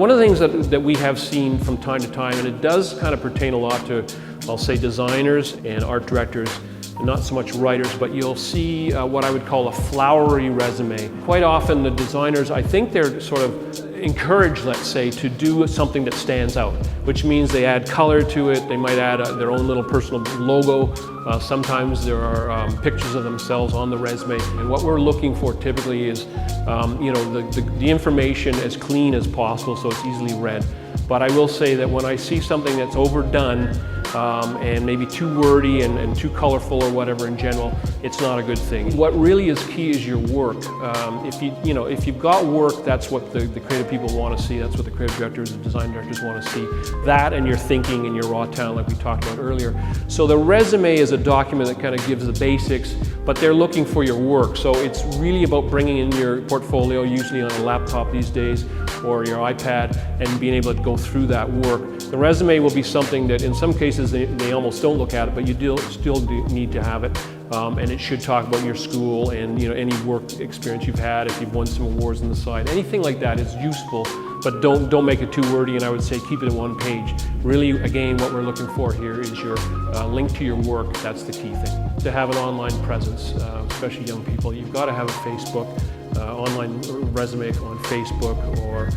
One of the things that we have seen from time to time, and it does kind of pertain a lot to, I'll say, designers and art directors, not so much writers, but you'll see what I would call a flowery resume. Quite often the designers, I think they're sort of encouraged, let's say, to do something that stands out, which means they add color to it, they might add their own little personal logo. Sometimes there are pictures of themselves on the resume, and what we're looking for typically is the information as clean as possible so it's easily read. But I will say that when I see something that's overdone and maybe too wordy and too colorful or whatever in general, it's not a good thing. What really is key is your work. If you've got work, that's what the creative people want to see. That's what the creative directors and design directors want to see. That and your thinking and your raw talent, like we talked about earlier. So the resume is a document that kind of gives the basics, but they're looking for your work. So it's really about bringing in your portfolio, usually on a laptop these days, or your iPad, and being able to go through that work. The resume will be something that in some cases they almost don't look at it, but you still need to have it. And it should talk about your school and any work experience you've had, if you've won some awards on the side. Anything like that is useful, but don't make it too wordy, and I would say keep it in one page. Really, again, what we're looking for here is your link to your work. That's the key thing. To have an online presence, especially young people, you've got to have a Facebook, online resume on Facebook, or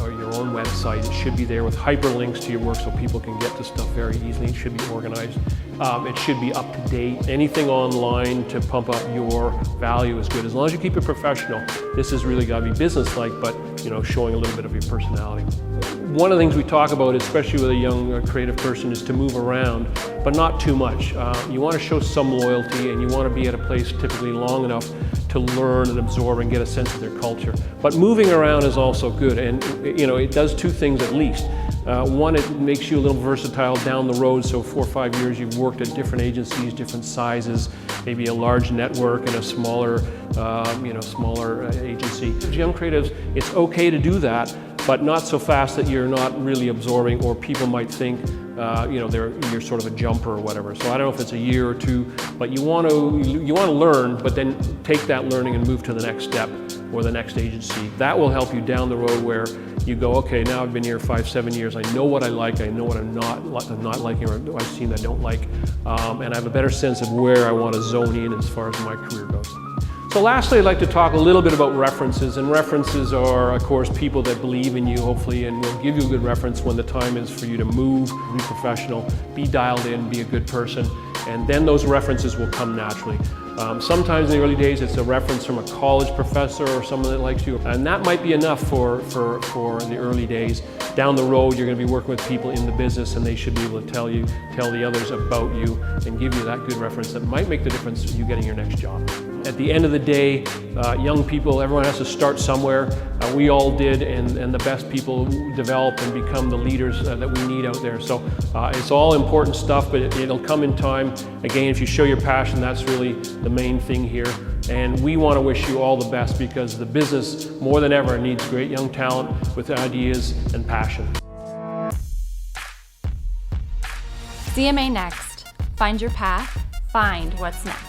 your own website. It should be there with hyperlinks to your work so people can get to stuff very easily. It should be organized. It should be up to date. Anything online to pump up your value is good, as long as you keep it professional. This has really got to be business-like, but showing a little bit of your personality. One of the things we talk about, especially with a young creative person, is to move around, but not too much. You want to show some loyalty, and you want to be at a place typically long enough to learn and absorb and get a sense of their culture. But moving around is also good, and it does two things at least. One, it makes you a little versatile down the road, so 4 or 5 years you've worked at different agencies, different sizes, maybe a large network and a smaller agency. As young creatives, it's okay to do that, but not so fast that you're not really absorbing, or people might think you're sort of a jumper or whatever. So I don't know if it's a year or two, but you want to learn, but then take that learning and move to the next step or the next agency. That will help you down the road, where you go, okay, now I've been here 5, 7 years. I know what I like. I know what I'm not liking, or I've seen I don't like, and I have a better sense of where I want to zone in as far as my career goes. So lastly, I'd like to talk a little bit about references, and references are, of course, people that believe in you, hopefully, and will give you a good reference when the time is for you to move, be professional, be dialed in, be a good person, and then those references will come naturally. Sometimes in the early days it's a reference from a college professor or someone that likes you, and that might be enough for the early days. Down the road you're going to be working with people in the business, and they should be able to tell the others about you and give you that good reference that might make the difference in you getting your next job. At the end of the day, young people, everyone has to start somewhere. We all did, and the best people develop and become the leaders that we need out there. So it's all important stuff, but it'll come in time. Again, if you show your passion, that's really the main thing here. And we want to wish you all the best, because the business, more than ever, needs great young talent with ideas and passion. CMA Next. Find your path, find what's next.